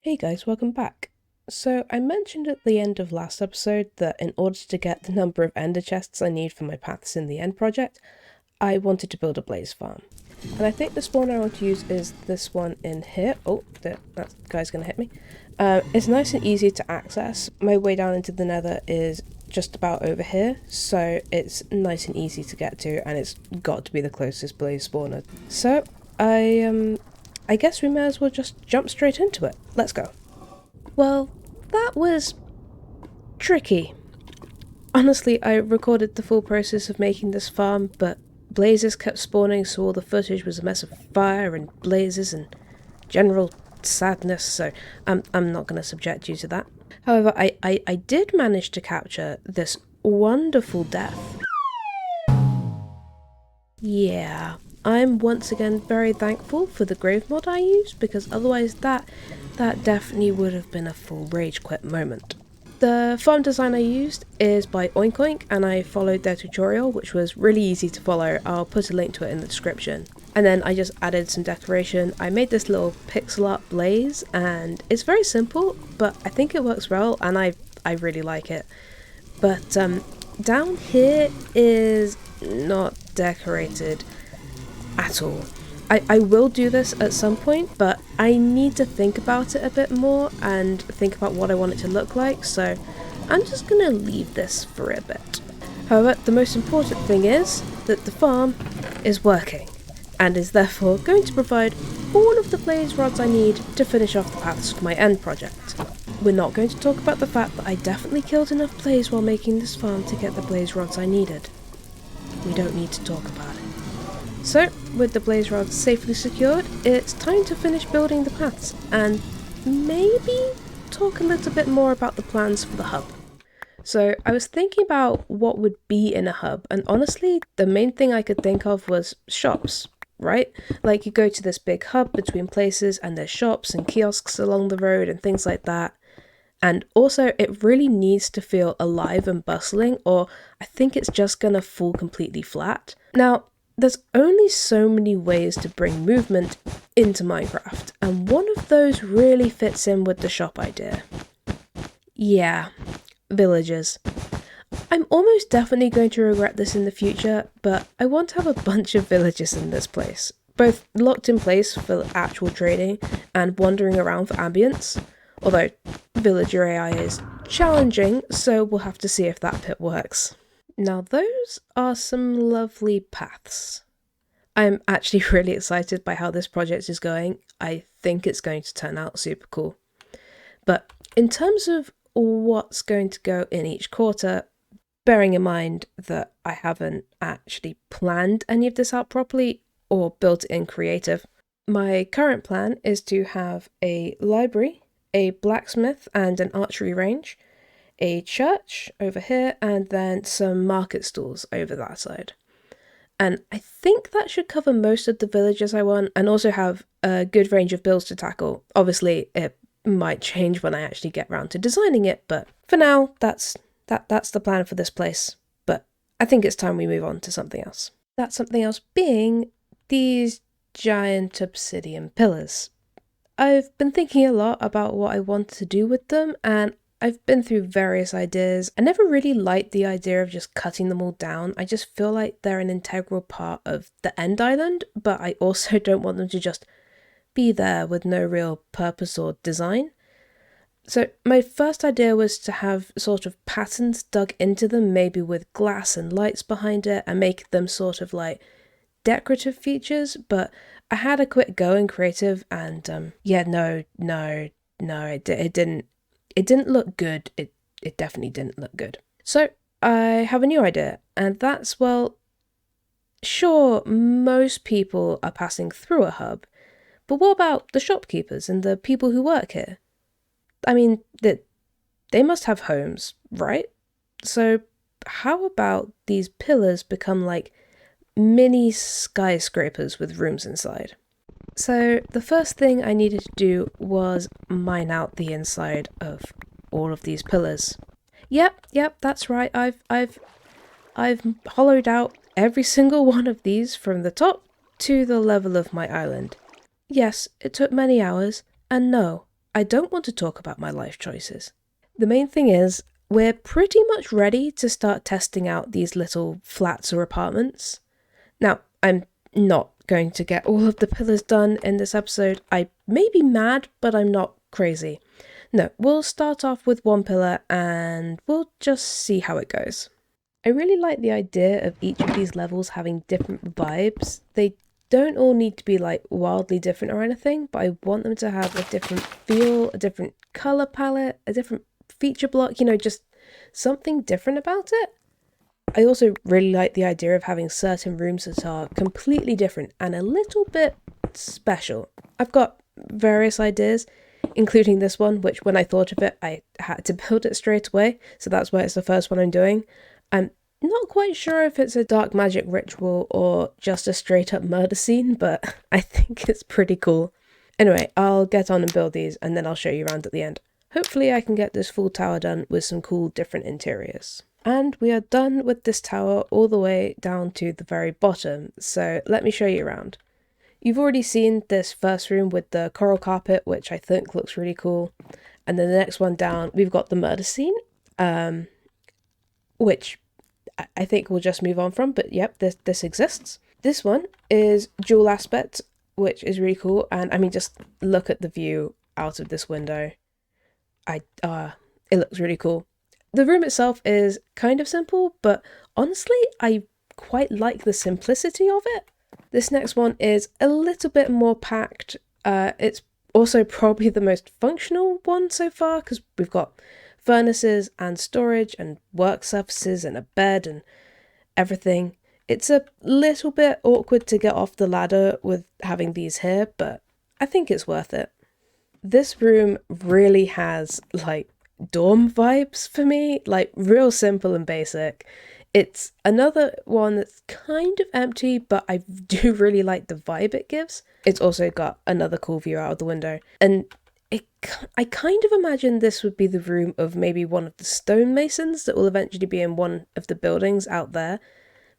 Hey guys, welcome back. So I mentioned at the end of last episode that in order to get the number of ender chests I need for my paths in the end project, I wanted to build a blaze farm. And I think the spawn I want to use is this one in here. Oh, that guy's gonna hit me. It's nice and easy to access. My way down into the nether is just about over here, so it's nice and easy to get to, and it's got to be the closest blaze spawner. So I guess we may as well just jump straight into it. Let's go. Well, that was tricky. Honestly, I recorded the full process of making this farm, but blazes kept spawning, so all the footage was a mess of fire and blazes and general sadness, so I'm not going to subject you to that. However, I did manage to capture this wonderful death. Yeah, I'm once again very thankful for the grave mod I used, because otherwise that definitely would have been a full rage quit moment. The farm design I used is by Oink Oink, and I followed their tutorial, which was really easy to follow. I'll put a link to it in the description. And then I just added some decoration. I made this little pixel art blaze, and it's very simple, but I think it works well, and I really like it. But down here is not decorated at all. I will do this at some point, but I need to think about it a bit more and think about what I want it to look like, so I'm just gonna leave this for a bit. However, the most important thing is that the farm is working, and is therefore going to provide all of the blaze rods I need to finish off the paths for my end project. We're not going to talk about the fact that I definitely killed enough blaze while making this farm to get the blaze rods I needed. We don't need to talk about it. So, with the blaze rods safely secured, it's time to finish building the paths, and maybe talk a little bit more about the plans for the hub. So, I was thinking about what would be in a hub, and honestly, the main thing I could think of was shops, right? Like, you go to this big hub between places, and there's shops and kiosks along the road and things like that. And also, it really needs to feel alive and bustling, or I think it's just gonna fall completely flat. Now, there's only so many ways to bring movement into Minecraft, and one of those really fits in with the shop idea. Yeah, villagers. I'm almost definitely going to regret this in the future, but I want to have a bunch of villagers in this place, both locked in place for actual trading and wandering around for ambience. Although villager AI is challenging, so we'll have to see if that pit works. Now those are some lovely paths. I'm actually really excited by how this project is going. I think it's going to turn out super cool. But in terms of what's going to go in each quarter, bearing in mind that I haven't actually planned any of this out properly or built it in creative, my current plan is to have a library, a blacksmith and an archery range, a church over here, and then some market stalls over that side. And I think that should cover most of the villages I want, and also have a good range of builds to tackle. Obviously, it might change when I actually get around to designing it, but for now, that's the plan for this place. But I think it's time we move on to something else. That something else being these giant obsidian pillars. I've been thinking a lot about what I want to do with them, and I've been through various ideas. I never really liked the idea of just cutting them all down. I just feel like they're an integral part of the end island, but I also don't want them to just be there with no real purpose or design. So my first idea was to have sort of patterns dug into them, maybe with glass and lights behind it, and make them sort of like decorative features, but I had a quick go in creative, and it didn't look good. It definitely didn't look good. So I have a new idea, and that's, well, sure, most people are passing through a hub, but what about the shopkeepers and the people who work here? I mean, they must have homes, right? So how about these pillars become like mini skyscrapers with rooms inside? So the first thing I needed to do was mine out the inside of all of these pillars. Yep, that's right. I've hollowed out every single one of these from the top to the level of my island. Yes, it took many hours, and no, I don't want to talk about my life choices. The main thing is, we're pretty much ready to start testing out these little flats or apartments. Now, I'm not going to get all of the pillars done in this episode. I may be mad, but I'm not crazy. No, we'll start off with one pillar and we'll just see how it goes. I really like the idea of each of these levels having different vibes. They don't all need to be like wildly different or anything, but I want them to have a different feel, a different color palette, a different feature block, just something different about it. I also really like the idea of having certain rooms that are completely different and a little bit special. I've got various ideas, including this one, which when I thought of it, I had to build it straight away, so that's why it's the first one I'm doing. I'm not quite sure if it's a dark magic ritual or just a straight up murder scene, but I think it's pretty cool. Anyway, I'll get on and build these and then I'll show you around at the end. Hopefully I can get this full tower done with some cool different interiors. And we are done with this tower all the way down to the very bottom, so let me show you around. You've already seen this first room with the coral carpet, which I think looks really cool. And then the next one down, we've got the murder scene, which I think we'll just move on from, but yep, this exists. This one is dual aspect, which is really cool, and I mean, just look at the view out of this window. It looks really cool. The room itself is kind of simple, but honestly, I quite like the simplicity of it. This next one is a little bit more packed. It's also probably the most functional one so far, because we've got furnaces and storage and work surfaces and a bed and everything. It's a little bit awkward to get off the ladder with having these here, but I think it's worth it. This room really has like dorm vibes for me, like real simple and basic. It's another one that's kind of empty, but I do really like the vibe it gives. It's also got another cool view out of the window, and I kind of imagine this would be the room of maybe one of the stonemasons that will eventually be in one of the buildings out there.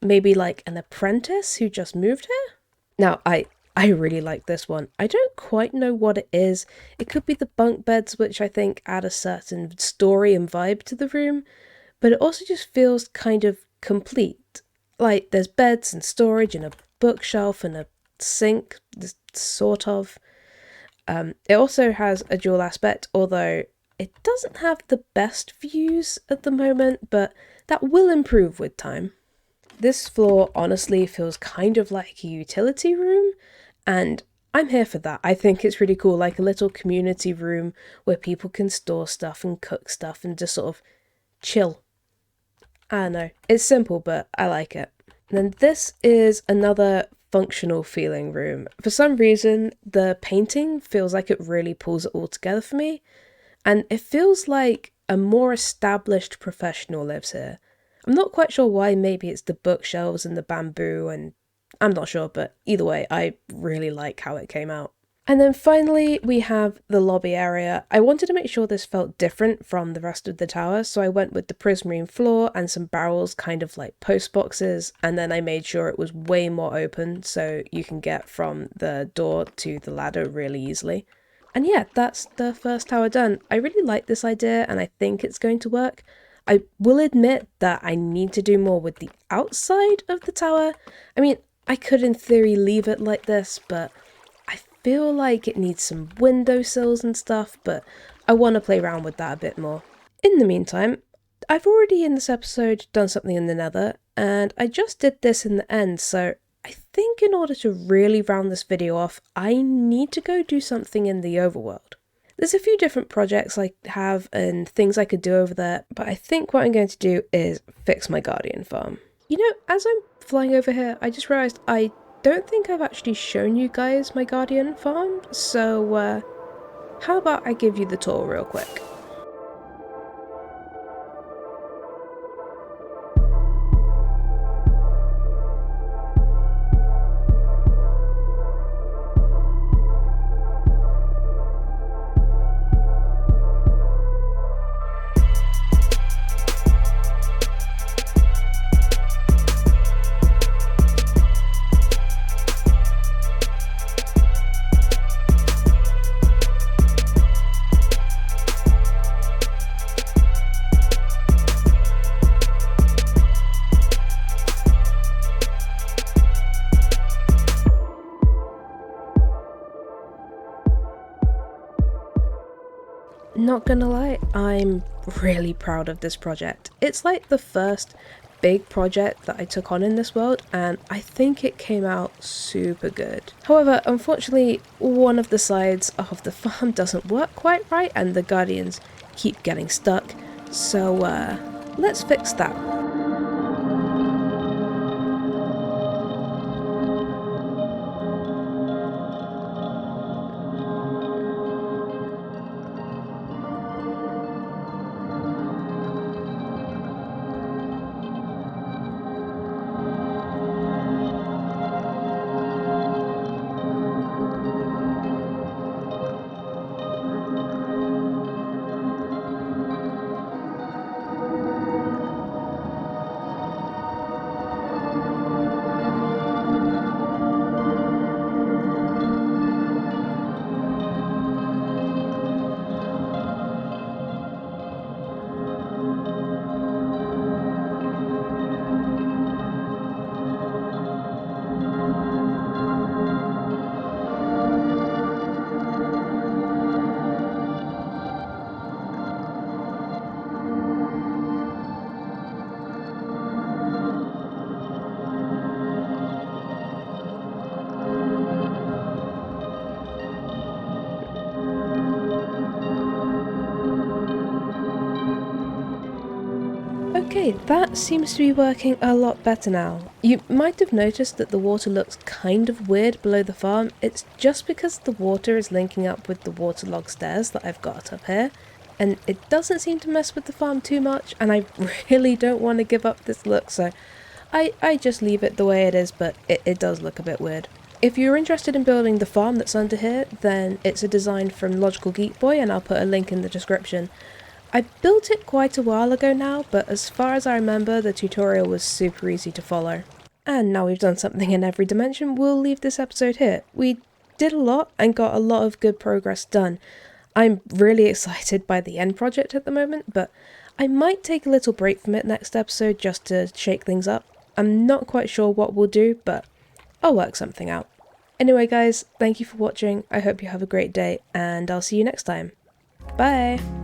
Maybe like an apprentice who just moved here. Now, I really like this one. I don't quite know what it is. It could be the bunk beds, which I think add a certain story and vibe to the room, but it also just feels kind of complete. Like there's beds and storage and a bookshelf and a sink, sort of. It also has a dual aspect, although it doesn't have the best views at the moment, but that will improve with time. This floor honestly feels kind of like a utility room, and I'm here for that. I think it's really cool, like a little community room where people can store stuff and cook stuff and just sort of chill. I don't know, it's simple, but I like it. And then this is another functional feeling room. For some reason, the painting feels like it really pulls it all together for me, and it feels like a more established professional lives here. I'm not quite sure why. Maybe it's the bookshelves and the bamboo, and I'm not sure, but either way, I really like how it came out. And then finally, we have the lobby area. I wanted to make sure this felt different from the rest of the tower, so I went with the prismarine floor and some barrels, kind of like post boxes, and then I made sure it was way more open so you can get from the door to the ladder really easily. And yeah, that's the first tower done. I really like this idea and I think it's going to work. I will admit that I need to do more with the outside of the tower. I mean, I could in theory leave it like this, but I feel like it needs some windowsills and stuff, but I want to play around with that a bit more. In the meantime, I've already in this episode done something in the nether, and I just did this in the end, so I think in order to really round this video off, I need to go do something in the overworld. There's a few different projects I have and things I could do over there, but I think what I'm going to do is fix my guardian farm. You know, as I'm flying over here, I just realised I don't think I've actually shown you guys my guardian farm, so how about I give you the tour real quick. Not gonna lie, I'm really proud of this project. It's like the first big project that I took on in this world, and I think it came out super good. However, unfortunately, one of the sides of the farm doesn't work quite right and the guardians keep getting stuck, so let's fix that. Okay, that seems to be working a lot better now. You might have noticed that the water looks kind of weird below the farm. It's just because the water is linking up with the waterlogged stairs that I've got up here, and it doesn't seem to mess with the farm too much, and I really don't want to give up this look, so I just leave it the way it is, but it does look a bit weird. If you're interested in building the farm that's under here, then it's a design from Logical Geek Boy, and I'll put a link in the description. I built it quite a while ago now, but as far as I remember, the tutorial was super easy to follow. And now we've done something in every dimension, we'll leave this episode here. We did a lot and got a lot of good progress done. I'm really excited by the end project at the moment, but I might take a little break from it next episode just to shake things up. I'm not quite sure what we'll do, but I'll work something out. Anyway guys, thank you for watching, I hope you have a great day, and I'll see you next time. Bye!